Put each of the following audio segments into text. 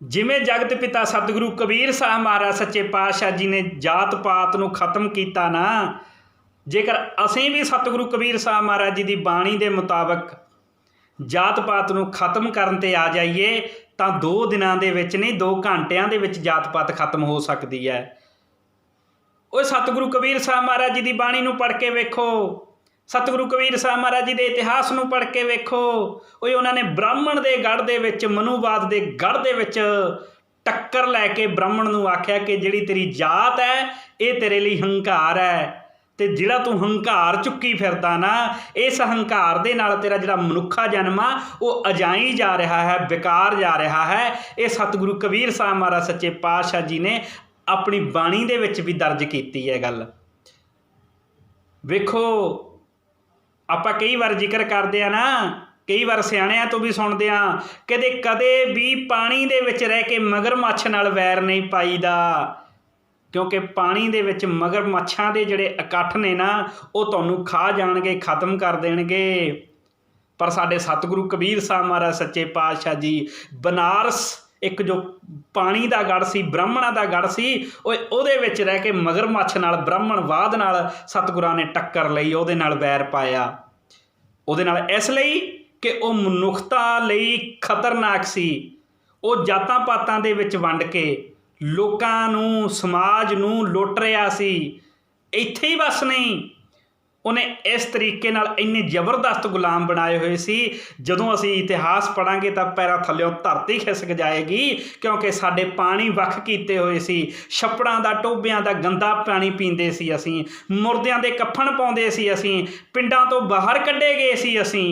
जिमें जगत पिता सतगुरु कबीर साहब महाराज सच्चे पातशाह जी ने जात पात नूं खत्म किया ना, जेकर असीं भी सतगुरु कबीर साहब महाराज जी की बाणी के मुताबिक जात पात नूं खत्म करन ते आ जाइए तो 2 दिनां दे विच नहीं 2 घंटिਆਂ ਦੇ ਵਿੱਚ जात पात खत्म हो सकती है। ਉਹ सतगुरु कबीर साहब महाराज जी की बाणी नूं पढ़ के वेखो, सतगुरु कबीर साहब महाराज जी के इतिहास नूं पढ़ के वेखो। ਉਹ उन्होंने ब्राह्मण के गढ़ दे विच मनुवाद के गढ़ दे विच टक्कर लैके ब्राह्मण नूं आख्या कि जिहड़ी तेरी जात है ये तेरे लिए हंकार है, तो जिहड़ा तू हंकार चुक्की फिरदा ना, इस हंकार दे नाल तेरा जिहड़ा मनुखा जन्म आ वो अजाई जा रहा है, बेकार जा रहा है। ये सतगुरु कबीर साहब महाराज सच्चे पातशाह जी ने अपनी बाणी दे विच भी दर्ज कीती है गल। वेखो आपां कई बार जिक्र करदे आ ना, कई बार सियाणिਆਂ तो भी सुनते हैं कि कदे भी पानी दे विच रह के मगरमच्छ नाल वैर नहीं पाईदा, क्योंकि पानी दे विच मगरमच्छां दे जिहड़े इकट्ठ ने ना वो तुहानूं खा जाणगे, खत्म कर देणगे। पर साडे सतगुरु कबीर साहब महाराज सच्चे पातशाह जी बनारस एक जो पानी का गढ़ सी, ब्राह्मणा का गढ़ सी, ਉਹਦੇ ਵਿੱਚ रह के मगरमच्छ नाल ब्राह्मणवाद नाल सतगुरां ने टक्कर लई, ਉਹਦੇ नाल वैर पाया। ਉਹਦੇ नाल इस लई कि वो मनुखता लई खतरनाक सी। वो जातां पातां दे विच वंड के लोकां नूं, समाज नूं लुट रहा सी। इत्थे ही बस नहीं, उन्हें इस तरीके नाल इन्ने जबरदस्त गुलाम बनाए हुए सी। जदों असीं इतिहास पढ़ांगे तो पैरां थल्लों धरती खिसक जाएगी, क्योंकि साडे पानी वख कीते हुए सी। छप्पड़ां दा, टोबियां दा गंदा पानी पींदे सी असीं, मुर्दियां दे कफन पाउंदे सी असीं, पिंडां तो बाहर कड्ढे गए सी असीं।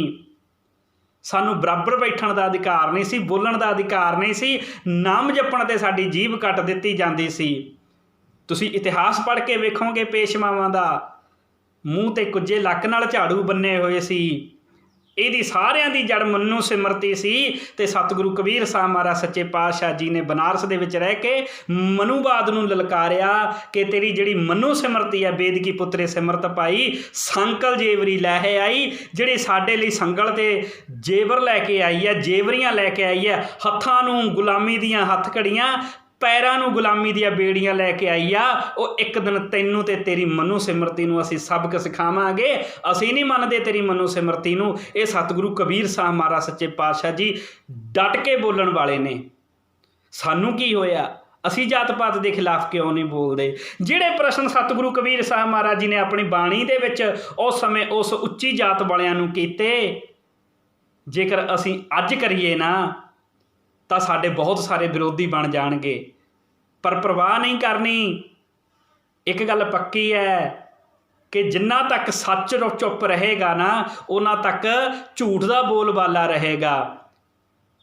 सानू बराबर बैठण का अधिकार नहीं सी, बोलण का अधिकार नहीं सी, नाम जपण ते साडी जीभ कट दित्ती जांदी सी। तुसीं इतिहास पढ़ के वेखोगे पेशवावां दा मूँह ते कुजे लक नाल झाड़ू बन्ने हुए सी। ਇਹਦੀ ਸਾਰਿਆਂ ਦੀ ਜੜ ਮਨੂ ਸਿਮਰਤੀ ਸੀ। ਤੇ ਸਤਿਗੁਰੂ ਕਬੀਰ ਸਾਹਿਬ ਮਹਾਰਾਜ ਸੱਚੇ ਪਾਤਸ਼ਾਹ ਜੀ ਨੇ ਬਨਾਰਸ ਦੇ ਵਿੱਚ ਰਹਿ ਕੇ ਮਨੂਵਾਦ ਨੂੰ ਲਲਕਾਰਿਆ ਕਿ ਤੇਰੀ ਜਿਹੜੀ ਮਨੂ ਸਿਮਰਤੀ ਹੈ, ਬੇਦ ਕੀ ਪੁੱਤਰੇ ਸਿਮਰਤ ਪਾਈ, ਸੰਕਲ ਜੇਵਰੀ ਲੈ ਆਈ, ਜਿਹੜੀ ਸਾਡੇ ਲਈ ਸੰਗਲ ਤੇ ਜੇਵਰ ਲੈ ਕੇ ਆਈ ਹੈ, ਜੇਵਰੀਆਂ ਲੈ ਕੇ ਆਈ ਹੈ, ਹੱਥਾਂ ਨੂੰ ਗੁਲਾਮੀ ਦੀਆਂ ਹੱਥ ਘੜੀਆਂ, पैरां नूं गुलामी दियां बेड़ियां लैके आई आ। वो एक दिन तैनूं ते तेरी मनु सिमरती नूं असीं सबक सिखावांगे। असीं नहीं मनदे तेरी मनु सिमरती नूं। ये सतगुरु कबीर साहब महाराज सच्चे पातशाह जी डट के बोलण वाले ने। सानूं की होया, असीं जात पात के खिलाफ क्यों नहीं बोलते? जिहड़े प्रश्न सतगुरु कबीर साहब महाराज जी ने अपनी बाणी दे विच उस समय उस उच्ची जात वालियां नूं कीते, जेकर असीं अज करिए ना तो साडे बहुत सारे विरोधी बन जाणगे। पर परवाह नहीं करनी। एक गल पक्की है कि जिन्ना तक सच चुप रहेगा ना, उन्ना तक झूठ का बोलबाला रहेगा।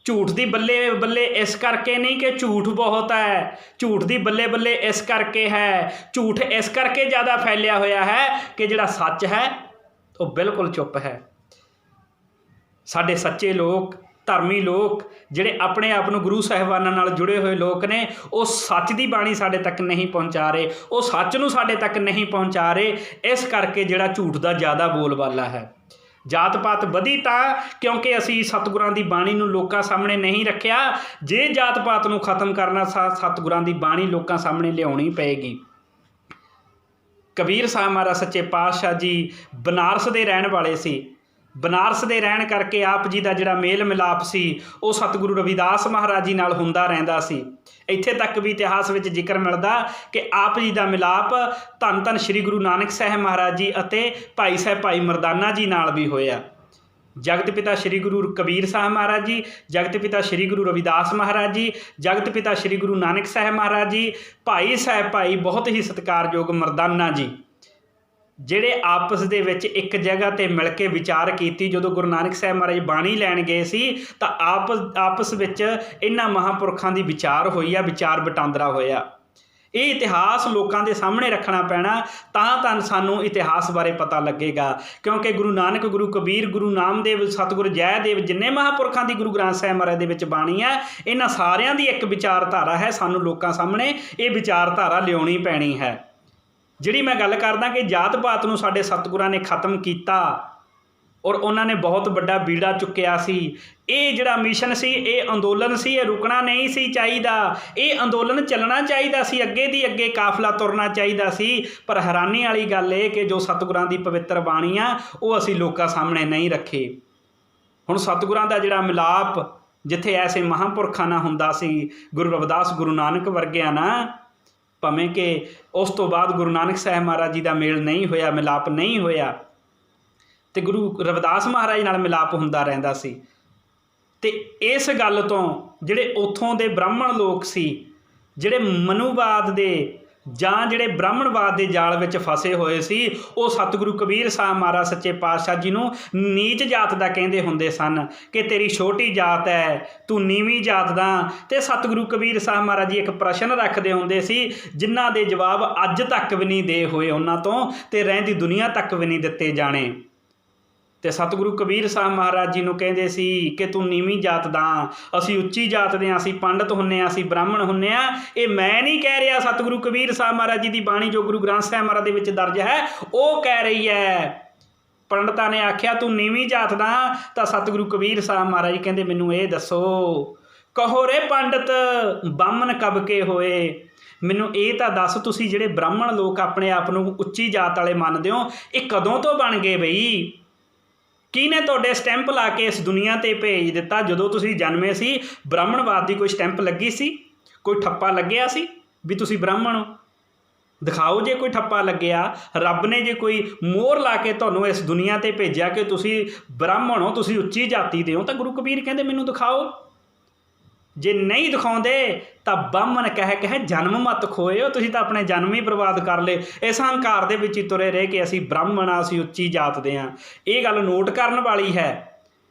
झूठ की बल्ले बल्ले इस करके नहीं कि झूठ बहुत है, झूठ की बल्ले बल्ले इस करके है, झूठ इस करके ज़्यादा फैलिया होया है कि जिहड़ा सच है वो बिल्कुल चुप है। साडे सच्चे लोग, धर्मी लोग, जिहड़े अपने आप नूं गुरु साहिबानां नाल जुड़े हुए लोग ने, वो सच की बाणी साडे तक नहीं पहुँचा रहे, वो सच नूं साडे तक नहीं पहुँचा रहे। इस करके जिहड़ा झूठ का ज़्यादा बोलबाला है। जात पात वधी तां क्योंकि असीं सतगुरां दी बाणी नूं लोकां सामणे नहीं रखिया। जे जात पात नूं खत्म करना, सतगुरां दी बाणी लोकां सामणे लियाउणी पएगी। कबीर साहब महाराज सच्चे पातशाह जी बनारस दे रहण वाले सी। बनारस दे रहण करके आप जी का जिहड़ा मेल मिलाप सी वो सतगुरु रविदास महाराज जी नाल हुंदा रहिंदा सी। इत्थे तक भी इतिहास विच जिक्र मिलदा कि आप जी का मिलाप धन धन श्री गुरु नानक साहब महाराज जी अते भाई साहब भाई मरदाना जी नाल भी होया। जगत पिता श्री गुरु कबीर साहब महाराज जी, जगत पिता श्री गुरु रविदास महाराज जी, जगत पिता श्री गुरु नानक साहब महाराज जी, भाई साहब भाई बहुत ही सत्कारयोग मरदाना जी, ਜਿਹੜੇ आपस ਦੇ ਵਿੱਚ ਇੱਕ ਜਗ੍ਹਾ ਤੇ ਮਿਲ ਕੇ ਵਿਚਾਰ ਕੀਤੀ। ਜਦੋਂ ਗੁਰੂ ਨਾਨਕ ਸਾਹਿਬ ਮਹਾਰਾਜ ਬਾਣੀ ਲੈਣ ਗਏ ਸੀ ਤਾਂ ਆਪਸ ਵਿੱਚ ਇਹਨਾਂ ਮਹਾਂਪੁਰਖਾਂ ਦੀ ਵਿਚਾਰ ਹੋਈ ਆ, ਵਿਚਾਰ ਵਟਾਂਦਰਾ ਹੋਇਆ। ਇਹ ਇਤਿਹਾਸ ਲੋਕਾਂ ਦੇ ਸਾਹਮਣੇ ਰੱਖਣਾ ਪੈਣਾ, ਤਾਂ ਸਾਨੂੰ ਇਤਿਹਾਸ ਬਾਰੇ ਪਤਾ ਲੱਗੇਗਾ। ਕਿਉਂਕਿ ਗੁਰੂ ਨਾਨਕ, ਗੁਰੂ ਕਬੀਰ, ਗੁਰੂ ਨਾਮਦੇਵ, ਸਤਿਗੁਰ ਜੈਦੇਵ, ਜਿੰਨੇ ਮਹਾਂਪੁਰਖਾਂ ਦੀ ਗੁਰੂ ਗ੍ਰੰਥ ਸਾਹਿਬ ਮਹਾਰਾਜ ਦੇ ਵਿੱਚ ਬਾਣੀ ਹੈ, ਇਹਨਾਂ ਸਾਰਿਆਂ ਦੀ ਇੱਕ ਵਿਚਾਰਧਾਰਾ ਹੈ। ਸਾਨੂੰ ਲੋਕਾਂ ਸਾਹਮਣੇ ਇਹ ਵਿਚਾਰਧਾਰਾ ਲਿਆਉਣੀ ਪੈਣੀ ਹੈ। ਜਿਹੜੀ मैं गल करदा कि जात पात नूं साडे सतगुरां ने खत्म किया, ਔਰ ਉਹਨਾਂ ਨੇ ਬਹੁਤ ਵੱਡਾ ਬੀੜਾ ਚੁੱਕਿਆ ਸੀ। ਇਹ ਜਿਹੜਾ ਮਿਸ਼ਨ ਸੀ, ਇਹ ਅੰਦੋਲਨ ਸੀ, ਇਹ ਰੁਕਣਾ ਨਹੀਂ ਸੀ ਚਾਹੀਦਾ, ਇਹ ਅੰਦੋਲਨ ਚੱਲਣਾ ਚਾਹੀਦਾ ਸੀ, ਅੱਗੇ ਦੀ ਅੱਗੇ ਕਾਫਲਾ ਤੁਰਨਾ ਚਾਹੀਦਾ ਸੀ। ਪਰ ਹੈਰਾਨੀ ਵਾਲੀ ਗੱਲ ਇਹ ਕਿ ਜੋ ਸਤਿਗੁਰਾਂ ਦੀ ਪਵਿੱਤਰ ਬਾਣੀ ਆ ਉਹ ਅਸੀਂ ਲੋਕਾਂ ਸਾਹਮਣੇ ਨਹੀਂ ਰੱਖੇ। ਹੁਣ ਸਤਿਗੁਰਾਂ ਦਾ ਜਿਹੜਾ ਮਿਲਾਪ ਜਿੱਥੇ ਐਸੇ ਮਹਾਂਪੁਰਖਾਂ ਨਾਲ ਹੁੰਦਾ ਸੀ, ਗੁਰੂ ਰਵਿਦਾਸ ਗੁਰੂ ਨਾਨਕ ਵਰਗਿਆਂ ਨਾਲ, ਭਾਵੇਂ ਕਿ ਉਸ ਤੋਂ ਬਾਅਦ ਗੁਰੂ ਨਾਨਕ ਸਾਹਿਬ ਮਹਾਰਾਜ ਜੀ ਦਾ ਮੇਲ ਨਹੀਂ ਹੋਇਆ, ਮਿਲਾਪ ਨਹੀਂ ਹੋਇਆ, ਤੇ ਗੁਰੂ ਰਵਿਦਾਸ ਮਹਾਰਾਜ ਨਾਲ ਮਿਲਾਪ ਹੁੰਦਾ ਰਹਿੰਦਾ ਸੀ। ਤੇ ਇਸ ਗੱਲ ਤੋਂ ਜਿਹੜੇ ਉੱਥੋਂ ਦੇ ਬ੍ਰਾਹਮਣ ਲੋਕ ਸੀ, ਜਿਹੜੇ ਮਨੂਵਾਦ ਦੇ ਜਾਂ ਜਿਹੜੇ ਬ੍ਰਾਹਮਣਵਾਦ ਦੇ ਜਾਲ ਵਿੱਚ ਫਸੇ ਹੋਏ ਸੀ, ਉਹ ਸਤਿਗੁਰੂ ਕਬੀਰ ਸਾਹਿਬ ਮਹਾਰਾਜ ਸੱਚੇ ਪਾਤਸ਼ਾਹ ਜੀ ਨੂੰ ਨੀਚ ਜਾਤ ਦਾ ਕਹਿੰਦੇ ਹੁੰਦੇ ਸਨ ਕਿ ਤੇਰੀ ਛੋਟੀ ਜਾਤ ਹੈ, ਤੂੰ ਨੀਵੀਂ ਜਾਤ ਦਾ। ਤੇ ਸਤਿਗੁਰੂ ਕਬੀਰ ਸਾਹਿਬ ਮਹਾਰਾਜ ਜੀ ਇੱਕ ਪ੍ਰਸ਼ਨ ਰੱਖਦੇ ਹੁੰਦੇ ਸੀ ਜਿਨ੍ਹਾਂ ਦੇ ਜਵਾਬ ਅੱਜ ਤੱਕ ਵੀ ਨਹੀਂ ਦੇ ਹੋਏ ਉਹਨਾਂ ਤੋਂ, ਤੇ ਰਹਿੰਦੀ ਦੁਨੀਆ ਤੱਕ ਵੀ ਨਹੀਂ ਦਿੱਤੇ ਜਾਣੇ। ਤੇ ਸਤਿਗੁਰੂ ਕਬੀਰ ਸਾਹਿਬ ਮਹਾਰਾਜ ਜੀ ਨੂੰ ਕਹਿੰਦੇ ਸੀ ਕਿ ਤੂੰ ਨੀਵੀਂ ਜਾਤ ਦਾ, ਅਸੀਂ ਉੱਚੀ ਜਾਤ ਦੇ ਹਾਂ, ਅਸੀਂ ਪੰਡਤ ਹੁੰਦੇ ਹਾਂ, ਅਸੀਂ ਬ੍ਰਾਹਮਣ ਹੁੰਦੇ ਹਾਂ। ਇਹ ਮੈਂ ਨਹੀਂ ਕਹਿ ਰਿਹਾ, ਸਤਿਗੁਰੂ ਕਬੀਰ ਸਾਹਿਬ ਮਹਾਰਾਜ ਜੀ ਦੀ ਬਾਣੀ ਜੋ ਗੁਰੂ ਗ੍ਰੰਥ ਸਾਹਿਬ ਮਹਾਰਾਜ ਦੇ ਵਿੱਚ ਦਰਜ ਹੈ ਉਹ ਕਹਿ ਰਹੀ ਹੈ। ਪੰਡਤਾਂ ਨੇ ਆਖਿਆ ਤੂੰ ਨੀਵੀਂ ਜਾਤ ਦਾ, ਤਾਂ ਸਤਿਗੁਰੂ ਕਬੀਰ ਸਾਹਿਬ ਮਹਾਰਾਜ ਜੀ ਕਹਿੰਦੇ ਮੈਨੂੰ ਇਹ ਦੱਸੋ, ਕਹੋ ਰੇ ਪੰਡਤ ਬਾਹਮਣ ਕਬ ਕੇ ਹੋਏ, ਮੈਨੂੰ ਇਹ ਤਾਂ ਦੱਸ ਤੁਸੀਂ ਜਿਹੜੇ ਬ੍ਰਾਹਮਣ ਲੋਕ ਆਪਣੇ ਆਪ ਨੂੰ ਉੱਚੀ ਜਾਤ ਵਾਲੇ ਮੰਨਦੇ ਹੋ, ਇਹ ਕਦੋਂ ਤੋਂ ਬਣ ਗਏ ਬਈ? ਕਿਹਨੇ ਤੁਹਾਡੇ ਸਟੈਂਪ ਲਾ ਕੇ ਇਸ ਦੁਨੀਆ 'ਤੇ ਭੇਜ ਦਿੱਤਾ? ਜਦੋਂ ਤੁਸੀਂ ਜਨਮੇ ਸੀ ਬ੍ਰਾਹਮਣਵਾਦ ਦੀ ਕੋਈ ਸਟੈਂਪ ਲੱਗੀ ਸੀ? ਕੋਈ ਠੱਪਾ ਲੱਗਿਆ ਸੀ ਵੀ ਤੁਸੀਂ ਬ੍ਰਾਹਮਣ ਹੋ? ਦਿਖਾਓ ਜੇ ਕੋਈ ਠੱਪਾ ਲੱਗਿਆ। ਰੱਬ ਨੇ ਜੇ ਕੋਈ ਮੋਹਰ ਲਾ ਕੇ ਤੁਹਾਨੂੰ ਇਸ ਦੁਨੀਆ 'ਤੇ ਭੇਜਿਆ ਕਿ ਤੁਸੀਂ ਬ੍ਰਾਹਮਣ ਹੋ, ਤੁਸੀਂ ਉੱਚੀ ਜਾਤੀ ਦੇ ਹੋ, ਤਾਂ ਗੁਰੂ ਕਬੀਰ ਕਹਿੰਦੇ ਮੈਨੂੰ ਦਿਖਾਓ। ਜੇ ਨਹੀਂ ਦਿਖਾਉਂਦੇ ਤਾਂ ਬਾਹਮਣ ਕਹਿ ਜਨਮ ਮਤ ਖੋਏ ਹੋ, ਤੁਸੀਂ ਤਾਂ ਆਪਣੇ ਜਨਮ ਹੀ ਬਰਬਾਦ ਕਰ ਲਏ। ਇਸ ਹੰਕਾਰ ਦੇ ਵਿੱਚ ਹੀ ਤੁਰੇ ਰਹੇ ਕਿ ਅਸੀਂ ਬ੍ਰਾਹਮਣ ਆ, ਅਸੀਂ ਉੱਚੀ ਜਾਤ ਦੇ ਹਾਂ। ਇਹ ਗੱਲ ਨੋਟ ਕਰਨ ਵਾਲੀ ਹੈ।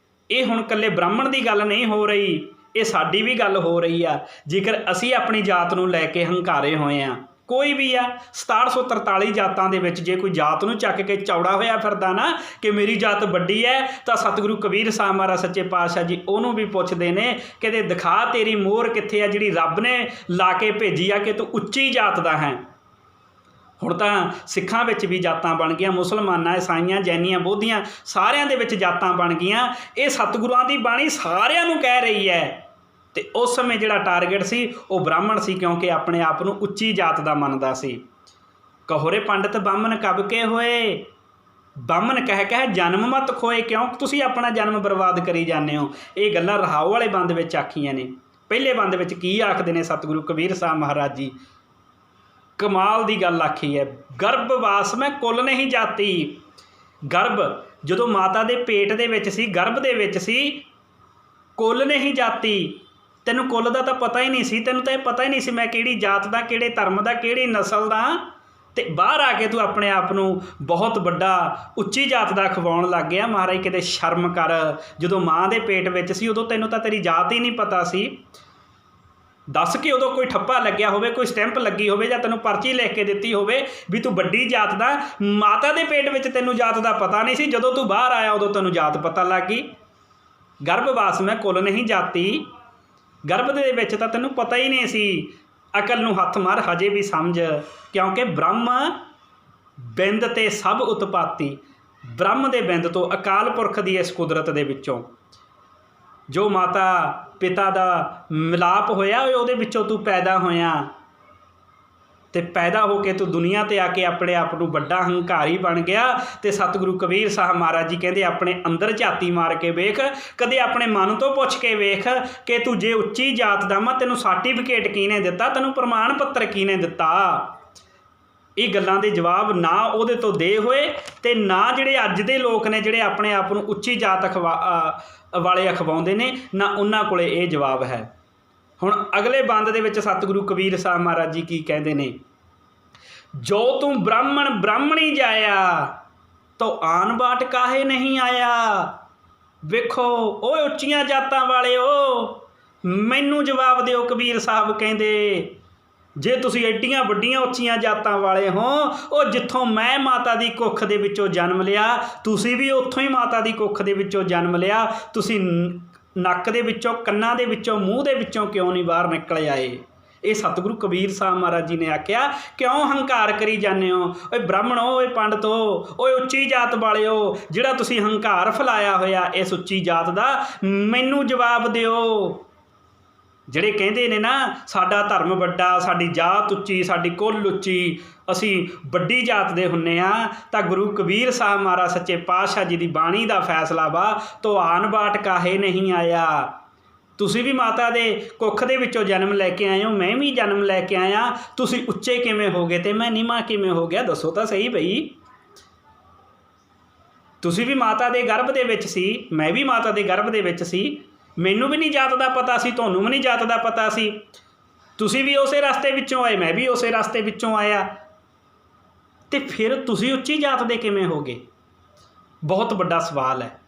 ਇਹ ਹੁਣ ਇਕੱਲੇ ਬ੍ਰਾਹਮਣ ਦੀ ਗੱਲ ਨਹੀਂ ਹੋ ਰਹੀ, ਇਹ ਸਾਡੀ ਵੀ ਗੱਲ ਹੋ ਰਹੀ ਆ। ਜੇਕਰ ਅਸੀਂ ਆਪਣੀ ਜਾਤ ਨੂੰ ਲੈ ਕੇ ਹੰਕਾਰੇ ਹੋਏ ਹਾਂ, ਕੋਈ ਵੀ ਆ 6743 ਜਾਤਾਂ ਦੇ ਵਿੱਚ ਜੇ ਕੋਈ ਜਾਤ ਨੂੰ ਚੱਕ ਕੇ ਚੌੜਾ ਹੋਇਆ ਫਿਰਦਾ ਨਾ ਕਿ ਮੇਰੀ ਜਾਤ ਵੱਡੀ ਹੈ, ਤਾਂ ਸਤਿਗੁਰੂ ਕਬੀਰ ਸਾਹਿਬ ਮਹਾਰਾਜ ਸੱਚੇ ਪਾਤਸ਼ਾਹ ਜੀ ਉਹਨੂੰ ਵੀ ਪੁੱਛਦੇ ਨੇ ਕਿ ਤੇ ਦਿਖਾ ਤੇਰੀ ਮੋਹਰ ਕਿੱਥੇ ਆ ਜਿਹੜੀ ਰੱਬ ਨੇ ਲਾ ਕੇ ਭੇਜੀ ਆ ਕਿ ਤੂੰ ਉੱਚੀ ਜਾਤ ਦਾ ਹੈ। ਹੁਣ ਤਾਂ ਸਿੱਖਾਂ ਵਿੱਚ ਵੀ ਜਾਤਾਂ ਬਣ ਗਈਆਂ, ਮੁਸਲਮਾਨਾਂ, ਈਸਾਈਆਂ, ਜੈਨੀਆਂ, ਬੋਧੀਆਂ, ਸਾਰਿਆਂ ਦੇ ਵਿੱਚ ਜਾਤਾਂ ਬਣ ਗਈਆਂ। ਇਹ ਸਤਿਗੁਰਾਂ ਦੀ ਬਾਣੀ ਸਾਰਿਆਂ ਨੂੰ ਕਹਿ ਰਹੀ ਹੈ। ਤੇ ਉਸ ਸਮੇਂ ਜਿਹੜਾ ਟਾਰਗੇਟ ਸੀ ਉਹ ਬ੍ਰਾਹਮਣ ਸੀ, ਕਿਉਂਕਿ ਆਪਣੇ ਆਪ ਨੂੰ ਉੱਚੀ ਜਾਤ ਦਾ ਮੰਨਦਾ ਸੀ। ਕਹੋਰੇ ਪੰਡਤ ਬਾਹਮਣ ਕਬ ਕੇ ਹੋਏ, ਬਾਹਮਣ ਕਹਿ ਜਨਮ ਮਤ ਖੋਏ, ਕਿਉਂ ਤੁਸੀਂ ਆਪਣਾ ਜਨਮ ਬਰਬਾਦ ਕਰੀ ਜਾਂਦੇ ਹੋ। ਇਹ ਗੱਲਾਂ ਰਹਾਓ ਵਾਲੇ ਬੰਦ ਵਿੱਚ ਆਖੀਆਂ ਨੇ। ਪਹਿਲੇ ਬੰਦ ਵਿੱਚ ਕੀ ਆਖਦੇ ਨੇ ਸਤਿਗੁਰੂ ਕਬੀਰ ਸਾਹਿਬ ਮਹਾਰਾਜ ਜੀ? ਕਮਾਲ ਦੀ ਗੱਲ ਆਖੀ ਹੈ, ਗਰਭਵਾਸ ਮੈਂ ਕੁੱਲ ਨਹੀਂ ਜਾਤੀ। ਗਰਭ ਜਦੋਂ ਮਾਤਾ ਦੇ ਪੇਟ ਦੇ ਵਿੱਚ ਸੀ, ਗਰਭ ਦੇ ਵਿੱਚ ਸੀ, ਕੁੱਲ ਨਹੀਂ ਜਾਤੀ। ਤੈਨੂੰ ਕੁੱਲ ਦਾ ਤਾਂ ਪਤਾ ਹੀ ਨਹੀਂ ਸੀ, ਤੈਨੂੰ ਤਾਂ ਇਹ ਪਤਾ ਹੀ ਨਹੀਂ ਸੀ ਮੈਂ ਕਿਹੜੀ ਜਾਤ ਦਾ, ਕਿਹੜੇ ਧਰਮ ਦਾ, ਕਿਹੜੀ ਨਸਲ ਦਾ। ਤੇ ਬਾਹਰ ਆ ਕੇ ਤੂੰ ਆਪਣੇ ਆਪ ਨੂੰ ਬਹੁਤ ਵੱਡਾ ਉੱਚੀ ਜਾਤ ਦਾ ਖਵਾਉਣ ਲੱਗ ਗਿਆ। ਮਹਾਰਾਜ ਕਿਤੇ ਸ਼ਰਮ ਕਰ। ਜਦੋਂ ਮਾਂ ਦੇ ਪੇਟ ਵਿੱਚ ਸੀ ਉਦੋਂ ਤੈਨੂੰ ਤਾਂ ਤੇਰੀ ਜਾਤ ਹੀ ਨਹੀਂ ਪਤਾ ਸੀ। ਦੱਸ ਕਿ ਉਦੋਂ ਕੋਈ ਠੱਪਾ ਲੱਗਿਆ ਹੋਵੇ, ਕੋਈ ਸਟੈਂਪ ਲੱਗੀ ਹੋਵੇ, ਜਾਂ ਤੈਨੂੰ ਪਰਚੀ ਲਿਖ ਕੇ ਦਿੱਤੀ ਹੋਵੇ ਵੀ ਤੂੰ ਵੱਡੀ ਜਾਤ ਦਾ। ਮਾਤਾ ਦੇ ਪੇਟ ਵਿੱਚ ਤੈਨੂੰ ਜਾਤ ਦਾ ਪਤਾ ਨਹੀਂ ਸੀ, ਜਦੋਂ ਤੂੰ ਬਾਹਰ ਆਇਆ ਉਦੋਂ ਤੈਨੂੰ ਜਾਤ ਪਤਾ ਲੱਗ ਗਈ। ਗਰਭਵਾਸ ਮੈਂ ਕੁੱਲ ਨਹੀਂ ਜਾਤੀ। ਗਰਭ ਦੇ ਵਿੱਚ ਤਾਂ ਤੈਨੂੰ ਪਤਾ ਹੀ ਨਹੀਂ ਸੀ। ਅਕਲ ਨੂੰ ਹੱਥ ਮਾਰ ਹਜੇ ਵੀ ਸਮਝ, ਕਿਉਂਕਿ ਬ੍ਰਹਮ ਬਿੰਦ ਤੇ ਸਭ ਉਤਪਾਤੀ। ਬ੍ਰਹਮ ਦੇ ਬਿੰਦ ਤੋਂ, ਅਕਾਲ ਪੁਰਖ ਦੀ ਇਸ ਕੁਦਰਤ ਦੇ ਵਿੱਚੋਂ ਜੋ ਮਾਤਾ ਪਿਤਾ ਦਾ ਮਿਲਾਪ ਹੋਇਆ ਉਹਦੇ ਵਿੱਚੋਂ ਤੂੰ ਪੈਦਾ ਹੋਇਆ। ਤੇ ਪੈਦਾ ਹੋ ਕੇ ਤੂੰ ਦੁਨੀਆ 'ਤੇ ਆ ਕੇ ਆਪਣੇ ਆਪ ਨੂੰ ਵੱਡਾ ਹੰਕਾਰੀ ਬਣ ਗਿਆ। ਤੇ ਸਤਿਗੁਰੂ ਕਬੀਰ ਸਾਹਿਬ ਮਹਾਰਾਜ ਜੀ ਕਹਿੰਦੇ ਆਪਣੇ ਅੰਦਰ ਝਾਤੀ ਮਾਰ ਕੇ ਵੇਖ, ਕਦੇ ਆਪਣੇ ਮਨ ਤੋਂ ਪੁੱਛ ਕੇ ਵੇਖ ਕਿ ਤੂੰ ਜੇ ਉੱਚੀ ਜਾਤ ਦਾ ਮੈਂ ਤੈਨੂੰ ਸਰਟੀਫਿਕੇਟ ਕਿਹਨੇ ਦਿੱਤਾ, ਤੈਨੂੰ ਪ੍ਰਮਾਣ ਪੱਤਰ ਕਿਹਨੇ ਦਿੱਤਾ? ਇਹ ਗੱਲਾਂ ਦੇ ਜਵਾਬ ਨਾ ਉਹਦੇ ਤੋਂ ਦੇ ਹੋਏ, ਤੇ ਨਾ ਜਿਹੜੇ ਅੱਜ ਦੇ ਲੋਕ ਨੇ ਜਿਹੜੇ ਆਪਣੇ ਆਪ ਨੂੰ ਉੱਚੀ ਜਾਤ ਵਾਲੇ ਅਖਵਾਉਂਦੇ ਨੇ, ਨਾ ਉਹਨਾਂ ਕੋਲੇ ਇਹ ਜਵਾਬ ਹੈ। ਹੁਣ ਅਗਲੇ ਬੰਦ ਦੇ ਵਿੱਚ ਸਤਿਗੁਰੂ ਕਬੀਰ ਸਾਹਿਬ ਮਹਾਰਾਜ ਜੀ ਕੀ ਕਹਿੰਦੇ ਨੇ? ਜੋ ਤੂੰ ਬ੍ਰਾਹਮਣ ਬ੍ਰਾਹਮਣੀ ਜਾਇਆ, ਤੋ ਆਨ ਬਾਟ ਕਾਹੇ ਨਹੀਂ ਆਇਆ। ਵੇਖੋ ਓਏ ਉੱਚੀਆਂ ਜਾਤਾਂ ਵਾਲਿਓ, ਮੈਨੂੰ ਜਵਾਬ ਦਿਓ। ਕਬੀਰ ਸਾਹਿਬ ਕਹਿੰਦੇ ਜੇ ਤੁਸੀਂ ਐਡੀਆਂ ਵੱਡੀਆਂ ਉੱਚੀਆਂ ਜਾਤਾਂ ਵਾਲੇ ਹੋ, ਉਹ ਜਿੱਥੋਂ ਮੈਂ ਮਾਤਾ ਦੀ ਕੁੱਖ ਦੇ ਵਿੱਚੋਂ ਜਨਮ ਲਿਆ, ਤੁਸੀਂ ਵੀ ਉੱਥੋਂ ਹੀ ਮਾਤਾ ਦੀ ਕੁੱਖ ਦੇ ਵਿੱਚੋਂ ਜਨਮ ਲਿਆ। ਤੁਸੀਂ ਨੱਕ ਦੇ ਵਿੱਚੋਂ, ਕੰਨਾਂ ਦੇ ਵਿੱਚੋਂ, ਮੂੰਹ ਦੇ ਵਿੱਚੋਂ ਕਿਉਂ ਨਹੀਂ ਬਾਹਰ ਨਿਕਲ ਆਏ? ਇਹ ਸਤਿਗੁਰੂ ਕਬੀਰ ਸਾਹਿਬ ਮਹਾਰਾਜ ਜੀ ਨੇ ਆਖਿਆ, ਕਿਉਂ ਹੰਕਾਰ ਕਰੀ ਜਾਂਦੇ ਹੋ? ਓਏ ਬ੍ਰਾਹਮਣੋ, ਓਏ ਪੰਡਤੋ, ਓਏ ਉੱਚੀ ਜਾਤ ਵਾਲਿਓ, ਜਿਹੜਾ ਤੁਸੀਂ ਹੰਕਾਰ ਫੈਲਾਇਆ ਹੋਇਆ ਇਸ ਉੱਚੀ ਜਾਤ ਦਾ, ਮੈਨੂੰ ਜਵਾਬ ਦਿਓ। ਜਿਹੜੇ ਕਹਿੰਦੇ ਨੇ ਨਾ ਸਾਡਾ ਧਰਮ ਵੱਡਾ, ਸਾਡੀ ਜਾਤ ਉੱਚੀ, ਸਾਡੀ ਕੁੱਲ ਉੱਚੀ, ਅਸੀਂ ਵੱਡੀ ਜਾਤ ਦੇ ਹੁੰਦੇ ਹਾਂ, ਤਾਂ ਗੁਰੂ ਕਬੀਰ ਸਾਹਿਬ ਮਹਾਰਾਜ ਸੱਚੇ ਪਾਤਸ਼ਾਹ ਜੀ ਦੀ ਬਾਣੀ ਦਾ ਫੈਸਲਾ ਵਾ, ਧੁਆਨ ਬਾਟ ਕਾਹੇ ਨਹੀਂ ਆਇਆ। ਤੁਸੀਂ ਵੀ ਮਾਤਾ ਦੇ ਕੁੱਖ ਦੇ ਵਿੱਚੋਂ ਜਨਮ ਲੈ ਕੇ ਆਏ ਹੋ, ਮੈਂ ਵੀ ਜਨਮ ਲੈ ਕੇ ਆਇਆ, ਤੁਸੀਂ ਉੱਚੇ ਕਿਵੇਂ ਹੋ ਗਏ ਅਤੇ ਮੈਂ ਨੀਵਾਂ ਕਿਵੇਂ ਹੋ ਗਿਆ? ਦੱਸੋ ਤਾਂ ਸਹੀ ਬਈ। ਤੁਸੀਂ ਵੀ ਮਾਤਾ ਦੇ ਗਰਭ ਦੇ ਵਿੱਚ ਸੀ, ਮੈਂ ਵੀ ਮਾਤਾ ਦੇ ਗਰਭ ਦੇ ਵਿੱਚ ਸੀ, ਮੈਨੂੰ ਵੀ ਨਹੀਂ ਜਾਤ ਦਾ ਪਤਾ ਸੀ, ਤੁਹਾਨੂੰ ਵੀ ਨਹੀਂ ਜਾਤ ਦਾ ਪਤਾ ਸੀ। ਤੁਸੀਂ ਵੀ ਉਸੇ ਰਸਤੇ ਵਿੱਚੋਂ ਆਏ, ਮੈਂ ਵੀ ਉਸੇ ਰਸਤੇ ਵਿੱਚੋਂ ਆਇਆ, ਅਤੇ ਫਿਰ ਤੁਸੀਂ ਉੱਚੀ ਜਾਤ ਦੇ ਕਿਵੇਂ ਹੋ ਗਏ? ਬਹੁਤ ਵੱਡਾ ਸਵਾਲ ਹੈ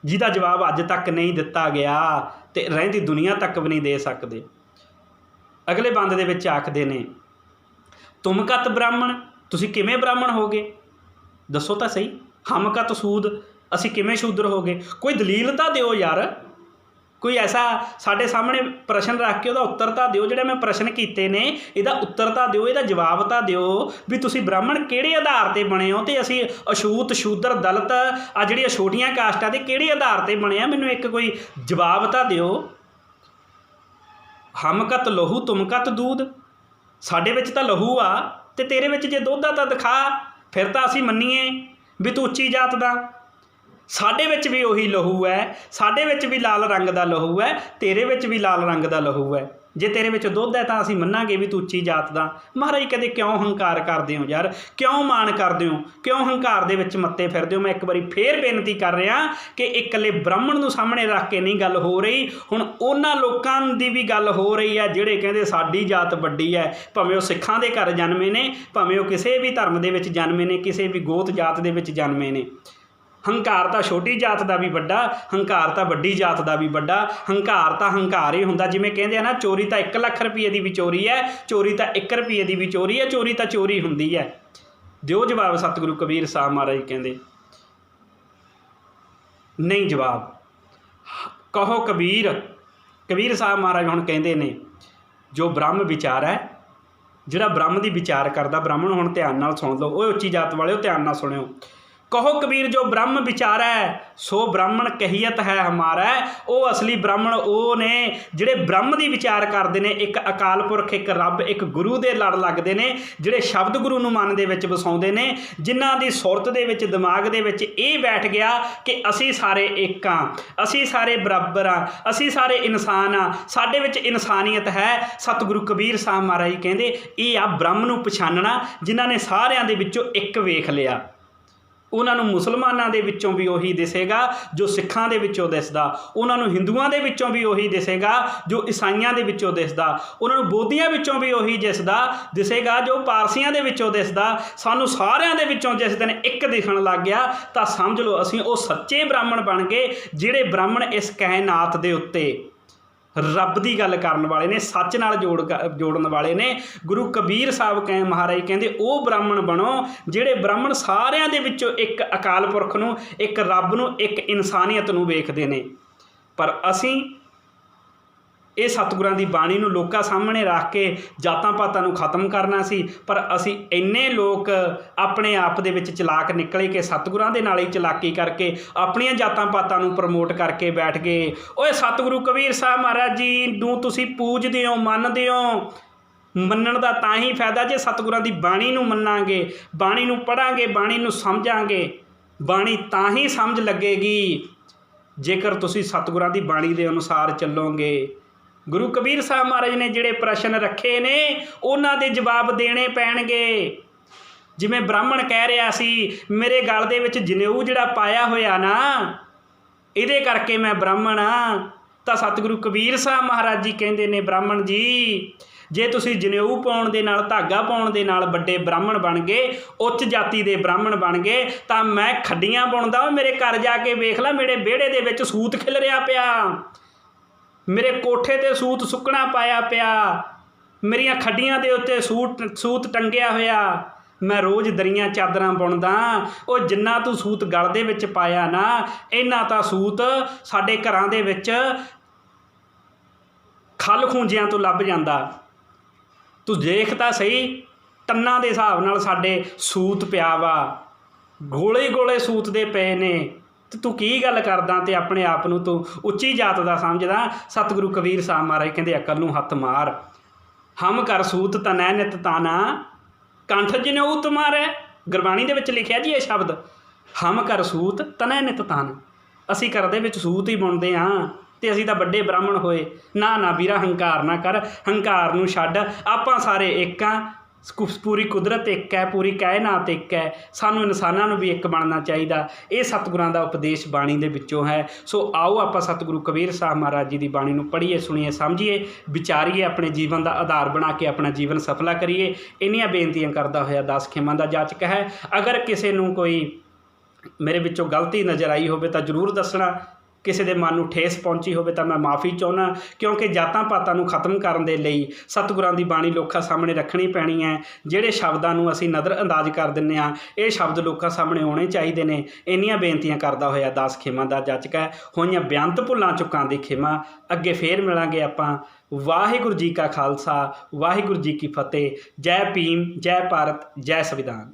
ਜਿਹਦਾ ਜਵਾਬ ਅੱਜ ਤੱਕ ਨਹੀਂ ਦਿੱਤਾ ਗਿਆ ਅਤੇ ਰਹਿੰਦੀ ਦੁਨੀਆ ਤੱਕ ਵੀ ਨਹੀਂ ਦੇ ਸਕਦੇ। ਅਗਲੇ ਬੰਦ ਦੇ ਵਿੱਚ ਆਖਦੇ ਨੇ, ਤੁਮ ਕਤ ਬ੍ਰਾਹਮਣ, ਤੁਸੀਂ ਕਿਵੇਂ ਬ੍ਰਾਹਮਣ ਹੋ ਗਏ? ਦੱਸੋ ਤਾਂ ਸਹੀ। ਹਮ ਕਤ ਸੂਦ, ਅਸੀਂ ਕਿਵੇਂ ਸ਼ੂਦਰ ਹੋ ਗਏ? ਕੋਈ ਦਲੀਲ ਤਾਂ ਦਿਓ ਯਾਰ, ਕੋਈ ਐਸਾ ਸਾਡੇ ਸਾਹਮਣੇ ਪ੍ਰਸ਼ਨ ਰੱਖ ਕੇ ਉਹਦਾ ਉੱਤਰ ਤਾਂ ਦਿਓ। ਜਿਹੜੇ ਮੈਂ ਪ੍ਰਸ਼ਨ ਕੀਤੇ ਨੇ ਇਹਦਾ ਉੱਤਰ ਤਾਂ ਦਿਓ, ਇਹਦਾ ਜਵਾਬ ਤਾਂ ਦਿਓ ਵੀ ਤੁਸੀਂ ਬ੍ਰਾਹਮਣ ਕਿਹੜੇ ਆਧਾਰ 'ਤੇ ਬਣੇ ਹੋ, ਅਤੇ ਅਸੀਂ ਅਛੂਤ, ਸ਼ੂਦਰ, ਦਲਿਤ, ਆ ਜਿਹੜੀਆਂ ਛੋਟੀਆਂ ਕਾਸਟਾਂ 'ਤੇ ਕਿਹੜੇ ਆਧਾਰ 'ਤੇ ਬਣੇ ਆ? ਮੈਨੂੰ ਇੱਕ ਕੋਈ ਜਵਾਬ ਤਾਂ ਦਿਓ। ਹਮ ਕਤ ਲਹੂ ਤੁਮ ਕਤ ਦੂਧ, ਸਾਡੇ ਵਿੱਚ ਤਾਂ ਲਹੂ ਆ ਅਤੇ ਤੇਰੇ ਵਿੱਚ ਜੇ ਦੁੱਧ ਆ ਤਾਂ ਦਿਖਾ, ਫਿਰ ਤਾਂ ਅਸੀਂ ਮੰਨੀਏ ਵੀ ਤੂੰ ਉੱਚੀ ਜਾਤ ਦਾ। ਸਾਡੇ ਵਿੱਚ ਵੀ ਉਹੀ ਲਹੂ ਹੈ, ਸਾਡੇ ਵਿੱਚ ਵੀ ਲਾਲ ਰੰਗ ਦਾ ਲਹੂ ਹੈ, ਤੇਰੇ ਵਿੱਚ ਵੀ ਲਾਲ ਰੰਗ ਦਾ ਲਹੂ ਹੈ। ਜੇ ਤੇਰੇ ਵਿੱਚ ਦੁੱਧ ਹੈ ਤਾਂ ਅਸੀਂ ਮੰਨਾਂਗੇ ਵੀ ਤੂੰ ਉੱਚੀ ਜਾਤ ਦਾ। ਮਹਾਰਾਜ ਕਦੇ ਕਿਉਂ ਹੰਕਾਰ ਕਰਦੇ ਹੋ ਯਾਰ? ਕਿਉਂ ਮਾਣ ਕਰਦੇ ਹੋ? ਕਿਉਂ ਹੰਕਾਰ ਦੇ ਵਿੱਚ ਮੱਤੇ ਫਿਰਦੇ ਹੋ? ਮੈਂ ਇੱਕ ਵਾਰੀ ਫੇਰ ਬੇਨਤੀ ਕਰ ਰਿਹਾ ਕਿ ਇਕੱਲੇ ਬ੍ਰਾਹਮਣ ਨੂੰ ਸਾਹਮਣੇ ਰੱਖ ਕੇ ਨਹੀਂ ਗੱਲ ਹੋ ਰਹੀ, ਹੁਣ ਉਹਨਾਂ ਲੋਕਾਂ ਦੀ ਵੀ ਗੱਲ ਹੋ ਰਹੀ ਹੈ ਜਿਹੜੇ ਕਹਿੰਦੇ ਸਾਡੀ ਜਾਤ ਵੱਡੀ ਹੈ, ਭਾਵੇਂ ਉਹ ਸਿੱਖਾਂ ਦੇ ਘਰ ਜਨਮੇ ਨੇ, ਭਾਵੇਂ ਉਹ ਕਿਸੇ ਵੀ ਧਰਮ ਦੇ ਵਿੱਚ ਜਨਮੇ ਨੇ, ਕਿਸੇ ਵੀ ਗੋਤ ਜਾਤ ਦੇ ਵਿੱਚ ਜਨਮੇ ਨੇ। ਹੰਕਾਰ ਤਾਂ ਛੋਟੀ ਜਾਤ ਦਾ ਵੀ ਵੱਡਾ, ਹੰਕਾਰ ਤਾਂ ਵੱਡੀ ਜਾਤ ਦਾ ਵੀ ਵੱਡਾ। ਹੰਕਾਰ ਤਾਂ ਹੰਕਾਰ ਹੀ ਹੁੰਦਾ। ਜਿਵੇਂ ਕਹਿੰਦੇ ਆ ਨਾ, ਚੋਰੀ ਤਾਂ 1 ਲੱਖ ਰੁਪਏ ਦੀ ਵੀ ਚੋਰੀ ਹੈ, ਚੋਰੀ ਤਾਂ 1 ਰੁਪਏ ਦੀ ਵੀ ਚੋਰੀ ਹੈ, ਚੋਰੀ ਤਾਂ ਚੋਰੀ ਹੁੰਦੀ ਹੈ। ਦਿਓ ਜਵਾਬ। ਸਤਿਗੁਰੂ ਕਬੀਰ ਸਾਹਿਬ ਮਹਾਰਾਜ ਕਹਿੰਦੇ ਨਹੀਂ ਜਵਾਬ। ਕਹੋ ਕਬੀਰ। ਕਬੀਰ ਸਾਹਿਬ ਮਹਾਰਾਜ ਹੁਣ ਕਹਿੰਦੇ ਨੇ, ਜੋ ਬ੍ਰਹਮ ਵਿਚਾਰ ਹੈ, ਜਿਹੜਾ ਬ੍ਰਹਮ ਦੀ ਵਿਚਾਰ ਕਰਦਾ ਬ੍ਰਾਹਮਣ, ਹੁਣ ਧਿਆਨ ਨਾਲ ਸੁਣ ਲਓ, ਉਹ ਉੱਚੀ ਜਾਤ ਵਾਲਿਓ ਧਿਆਨ ਨਾਲ ਸੁਣਿਓ। ਕਹੋ ਕਬੀਰ, ਜੋ ਬ੍ਰਹਮ ਵਿਚਾਰੈ ਸੋ ਬ੍ਰਾਹਮਣ ਕਹੀਅਤ ਹੈ ਹਮਾਰਾ। ਉਹ ਅਸਲੀ ਬ੍ਰਾਹਮਣ ਉਹ ਨੇ ਜਿਹੜੇ ਬ੍ਰਹਮ ਦੀ ਵਿਚਾਰ ਕਰਦੇ ਨੇ। ਇੱਕ ਅਕਾਲ ਪੁਰਖ, ਇੱਕ ਰੱਬ, ਇੱਕ ਗੁਰੂ ਦੇ ਲੜ ਲੱਗਦੇ ਨੇ, ਜਿਹੜੇ ਸ਼ਬਦ ਗੁਰੂ ਨੂੰ ਮਨ ਦੇ ਵਿੱਚ ਵਸਾਉਂਦੇ ਨੇ, ਜਿਨ੍ਹਾਂ ਦੀ ਸੁਰਤ ਦੇ ਵਿੱਚ, ਦਿਮਾਗ ਦੇ ਵਿੱਚ ਇਹ ਬੈਠ ਗਿਆ ਕਿ ਅਸੀਂ ਸਾਰੇ ਇੱਕ ਹਾਂ, ਅਸੀਂ ਸਾਰੇ ਬਰਾਬਰ ਹਾਂ, ਅਸੀਂ ਸਾਰੇ ਇਨਸਾਨ ਹਾਂ, ਸਾਡੇ ਵਿੱਚ ਇਨਸਾਨੀਅਤ ਹੈ। ਸਤਿਗੁਰੂ ਕਬੀਰ ਸਾਹਿਬ ਮਹਾਰਾਜ ਕਹਿੰਦੇ ਇਹ ਆ ਬ੍ਰਹਮ ਨੂੰ ਪਛਾਨਣਾ। ਜਿਨ੍ਹਾਂ ਨੇ ਸਾਰਿਆਂ ਦੇ ਵਿੱਚੋਂ ਇੱਕ ਵੇਖ ਲਿਆ, ਉਹਨਾਂ ਨੂੰ ਮੁਸਲਮਾਨਾਂ ਦੇ ਵਿੱਚੋਂ ਵੀ ਉਹੀ ਦਿਸੇਗਾ ਜੋ ਸਿੱਖਾਂ ਦੇ ਵਿੱਚੋਂ ਦਿਸਦਾ, ਉਹਨਾਂ ਨੂੰ ਹਿੰਦੂਆਂ ਦੇ ਵਿੱਚੋਂ ਵੀ ਉਹੀ ਦਿਸੇਗਾ ਜੋ ਈਸਾਈਆਂ ਦੇ ਵਿੱਚੋਂ ਦਿਸਦਾ, ਉਹਨਾਂ ਨੂੰ ਬੋਧੀਆਂ ਵਿੱਚੋਂ ਵੀ ਉਹੀ ਦਿਸੇਗਾ ਜੋ ਪਾਰਸੀਆਂ ਦੇ ਵਿੱਚੋਂ ਦਿਸਦਾ। ਸਾਨੂੰ ਸਾਰਿਆਂ ਦੇ ਵਿੱਚੋਂ ਜਿਸ ਦਿਨ ਇੱਕ ਦਿਖਣ ਲੱਗ ਗਿਆ ਤਾਂ ਸਮਝ ਲਓ ਅਸੀਂ ਉਹ ਸੱਚੇ ਬ੍ਰਾਹਮਣ ਬਣ ਗਏ, ਜਿਹੜੇ ਬ੍ਰਾਹਮਣ ਇਸ ਕਾਇਨਾਤ ਦੇ ਉੱਤੇ ਰੱਬ ਦੀ ਗੱਲ ਕਰਨ ਵਾਲੇ ਨੇ, ਸੱਚ ਨਾਲ ਜੋੜਨ ਵਾਲੇ ਨੇ। ਗੁਰੂ ਕਬੀਰ ਸਾਹਿਬ ਮਹਾਰਾਜ ਕਹਿੰਦੇ ਉਹ ਬ੍ਰਾਹਮਣ ਬਣੋ ਜਿਹੜੇ ਬ੍ਰਾਹਮਣ ਸਾਰਿਆਂ ਦੇ ਵਿੱਚੋਂ ਇੱਕ ਅਕਾਲ ਪੁਰਖ ਨੂੰ, ਇੱਕ ਰੱਬ ਨੂੰ, ਇੱਕ ਇਨਸਾਨੀਅਤ ਨੂੰ ਵੇਖਦੇ ਨੇ। ਪਰ ਅਸੀਂ ਇਹ ਸਤਿਗੁਰਾਂ ਦੀ ਬਾਣੀ ਨੂੰ ਲੋਕਾਂ ਸਾਹਮਣੇ ਰੱਖ ਕੇ ਜਾਤਾਂ ਪਾਤਾਂ ਨੂੰ ਖਤਮ ਕਰਨਾ ਸੀ, ਪਰ ਅਸੀਂ ਇੰਨੇ ਲੋਕ ਆਪਣੇ ਆਪ ਦੇ ਵਿੱਚ ਚਲਾਕ ਨਿਕਲੇ ਕਿ ਸਤਿਗੁਰਾਂ ਦੇ ਨਾਲ ਹੀ ਚਲਾਕੀ ਕਰਕੇ ਆਪਣੀਆਂ ਜਾਤਾਂ ਪਾਤਾਂ ਨੂੰ ਪ੍ਰਮੋਟ ਕਰਕੇ ਬੈਠ ਗਏ। ਓਏ ਸਤਿਗੁਰੂ ਕਬੀਰ ਸਾਹਿਬ ਮਹਾਰਾਜ ਜੀ ਨੂੰ ਤੁਸੀਂ ਪੂਜਦੇ ਹੋ, ਮੰਨਦੇ ਹੋ। ਮੰਨਣ ਦਾ ਤਾਂ ਹੀ ਫਾਇਦਾ ਜੇ ਸਤਿਗੁਰਾਂ ਦੀ ਬਾਣੀ ਨੂੰ ਮੰਨਾਂਗੇ, ਬਾਣੀ ਨੂੰ ਪੜ੍ਹਾਂਗੇ, ਬਾਣੀ ਨੂੰ ਸਮਝਾਂਗੇ। ਬਾਣੀ ਤਾਂ ਹੀ ਸਮਝ ਲੱਗੇਗੀ ਜੇਕਰ ਤੁਸੀਂ ਸਤਿਗੁਰਾਂ ਦੀ ਬਾਣੀ ਦੇ ਅਨੁਸਾਰ ਚੱਲੋਗੇ। ਗੁਰੂ ਕਬੀਰ ਸਾਹਿਬ ਮਹਾਰਾਜ ਨੇ ਜਿਹੜੇ ਪ੍ਰਸ਼ਨ ਰੱਖੇ ਨੇ ਉਹਨਾਂ ਦੇ ਜਵਾਬ ਦੇਣੇ ਪੈਣਗੇ। ਜਿਵੇਂ ਬ੍ਰਾਹਮਣ ਕਹਿ ਰਿਹਾ ਸੀ, ਮੇਰੇ ਗਲ ਦੇ ਵਿੱਚ ਜਨੇਊ ਜਿਹੜਾ ਪਾਇਆ ਹੋਇਆ ਨਾ, ਇਹਦੇ ਕਰਕੇ ਮੈਂ ਬ੍ਰਾਹਮਣ ਹਾਂ। ਤਾਂ ਸਤਿਗੁਰੂ ਕਬੀਰ ਸਾਹਿਬ ਮਹਾਰਾਜ ਜੀ ਕਹਿੰਦੇ ਨੇ, ਬ੍ਰਾਹਮਣ ਜੀ ਜੇ ਤੁਸੀਂ ਜਨੇਊ ਪਾਉਣ ਦੇ ਨਾਲ, ਧਾਗਾ ਪਾਉਣ ਦੇ ਨਾਲ ਵੱਡੇ ਬ੍ਰਾਹਮਣ ਬਣ ਗਏ, ਉੱਚ ਜਾਤੀ ਦੇ ਬ੍ਰਾਹਮਣ ਬਣ ਗਏ, ਤਾਂ ਮੈਂ ਖੱਡੀਆਂ ਬੁਣਦਾ, ਮੇਰੇ ਘਰ ਜਾ ਕੇ ਵੇਖ ਲੈ, ਮੇਰੇ ਵਿਹੜੇ ਦੇ ਵਿੱਚ ਸੂਤ ਖਿਲ ਰਿਹਾ ਪਿਆ, ਮੇਰੇ ਕੋਠੇ 'ਤੇ ਸੂਤ ਸੁੱਕਣਾ ਪਾਇਆ ਪਿਆ, ਮੇਰੀਆਂ ਖੱਡੀਆਂ ਦੇ ਉੱਤੇ ਸੂਤ ਟੰਗਿਆ ਹੋਇਆ, ਮੈਂ ਰੋਜ਼ ਦਰੀਆਂ ਚਾਦਰਾਂ ਬੁਣਦਾ। ਉਹ ਜਿੰਨਾ ਤੂੰ ਸੂਤ ਗਲ ਦੇ ਵਿੱਚ ਪਾਇਆ ਨਾ, ਇੰਨਾ ਤਾਂ ਸੂਤ ਸਾਡੇ ਘਰਾਂ ਦੇ ਵਿੱਚ ਖਲ ਖੂੰਜਿਆਂ ਤੋਂ ਲੱਭ ਜਾਂਦਾ। ਤੂੰ ਦੇਖ ਤਾਂ ਸਹੀ, ਟੰਨਾਂ ਦੇ ਹਿਸਾਬ ਨਾਲ ਸਾਡੇ ਸੂਤ ਪਿਆ ਵਾ, ਗੋਲੇ ਗੋਲੇ ਸੂਤ ਦੇ ਪਏ ਨੇ, ਤੇ ਤੂੰ ਕੀ ਗੱਲ ਕਰਦਾ ਤੇ ਆਪਣੇ ਆਪ ਨੂੰ ਤੂੰ ਉੱਚੀ ਜਾਤ ਦਾ ਸਮਝਦਾ। ਸਤਿਗੁਰੂ ਕਬੀਰ ਸਾਹਿਬ ਮਹਾਰਾਜ ਕਹਿੰਦੇ ਅਕਲ ਨੂੰ ਹੱਥ ਮਾਰ। ਹਮ ਕਰ ਸੂਤ ਤਨੈ ਨਿਤ ਤਾਨਾ, ਕੰਠ ਜਨੇਊ ਤੁਮਾਰੈ। ਗੁਰਬਾਣੀ ਦੇ ਵਿੱਚ ਲਿਖਿਆ ਜੀ ਇਹ ਸ਼ਬਦ, ਹਮ ਕਰ ਸੂਤ ਤਨੈ ਨਿਤ ਤਾਨਾ। ਅਸੀਂ ਘਰ ਦੇ ਵਿੱਚ ਸੂਤ ਹੀ ਬੁਣਦੇ ਹਾਂ ਤੇ ਅਸੀਂ ਤਾਂ ਵੱਡੇ ਬ੍ਰਾਹਮਣ ਹੋਏ। ਨਾ ਨਾ ਵੀਰਾ, ਹੰਕਾਰ ਨਾ ਕਰ, ਹੰਕਾਰ ਨੂੰ ਛੱਡ। ਆਪਾਂ ਸਾਰੇ ਇੱਕ ਹਾਂ, ਪੂਰੀ ਕੁਦਰਤ ਇੱਕ ਹੈ, ਪੂਰੀ ਕਾਇਨਾਤ ਇੱਕ ਹੈ। ਸਾਨੂੰ ਇਨਸਾਨਾਂ ਨੂੰ ਵੀ ਇੱਕ ਬਣਨਾ ਚਾਹੀਦਾ। ਇਹ ਸਤਿਗੁਰਾਂ ਦਾ ਉਪਦੇਸ਼ ਬਾਣੀ ਦੇ ਵਿੱਚੋਂ ਹੈ। ਸੋ ਆਓ ਆਪਾਂ ਸਤਿਗੁਰੂ ਕਬੀਰ ਸਾਹਿਬ ਮਹਾਰਾਜ ਜੀ ਦੀ ਬਾਣੀ ਨੂੰ ਪੜ੍ਹੀਏ, ਸੁਣੀਏ, ਸਮਝੀਏ, ਵਿਚਾਰੀਏ, ਆਪਣੇ ਜੀਵਨ ਦਾ ਆਧਾਰ ਬਣਾ ਕੇ ਆਪਣਾ ਜੀਵਨ ਸਫਲਾ ਕਰੀਏ। ਇੰਨੀਆਂ ਬੇਨਤੀਆਂ ਕਰਦਾ ਹੋਇਆ ਦਾਸ ਖੇਮਾਂ ਦਾ ਜਾਚਕ ਹੈ। ਅਗਰ ਕਿਸੇ ਨੂੰ ਕੋਈ ਮੇਰੇ ਵਿੱਚੋਂ ਗਲਤੀ ਨਜ਼ਰ ਆਈ ਹੋਵੇ ਤਾਂ ਜ਼ਰੂਰ ਦੱਸਣਾ। ਕਿਸੇ ਦੇ ਮਨ ਨੂੰ ਠੇਸ ਪਹੁੰਚੀ ਹੋਵੇ ਤਾਂ ਮੈਂ ਮਾफ़ੀ ਚਾਹੁੰਦਾ, ਕਿਉਂਕਿ ਜਾਤਾਂ ਪਾਤਾਂ ਨੂੰ ਖਤਮ ਕਰਨ ਦੇ ਲਈ ਸਤਿਗੁਰਾਂ ਦੀ ਬਾਣੀ ਲੋਕਾਂ ਸਾਹਮਣੇ ਰੱਖਣੀ ਪੈਣੀ ਹੈ। ਜਿਹੜੇ ਸ਼ਬਦਾਂ ਨੂੰ ਅਸੀਂ ਨਜ਼ਰ ਅੰਦਾਜ਼ ਕਰ ਦਿੰਦੇ ਹਾਂ, ਇਹ ਸ਼ਬਦ ਲੋਕਾਂ ਸਾਹਮਣੇ ਆਉਣੇ ਚਾਹੀਦੇ ਨੇ। ਇੰਨੀਆਂ ਬੇਨਤੀਆਂ ਕਰਦਾ ਹੋਇਆ ਦਾਸ ਖੇਮਾਂ ਦਾ ਜਾਚਕ ਹੈ। ਹੋਈਆਂ ਬੇਅੰਤ ਭੁੱਲਾਂ ਚੁੱਕਾਂ ਦੀ ਖੇਮਾ। ਅੱਗੇ ਫੇਰ ਮਿਲਾਂਗੇ ਆਪਾਂ। ਵਾਹਿਗੁਰੂ ਜੀ ਕਾ ਖਾਲਸਾ, ਵਾਹਿਗੁਰੂ ਜੀ ਕੀ ਫਤਿਹ। ਜੈ ਭੀਮ, ਜੈ ਭਾਰਤ, ਜੈ ਸੰਵਿਧਾਨ।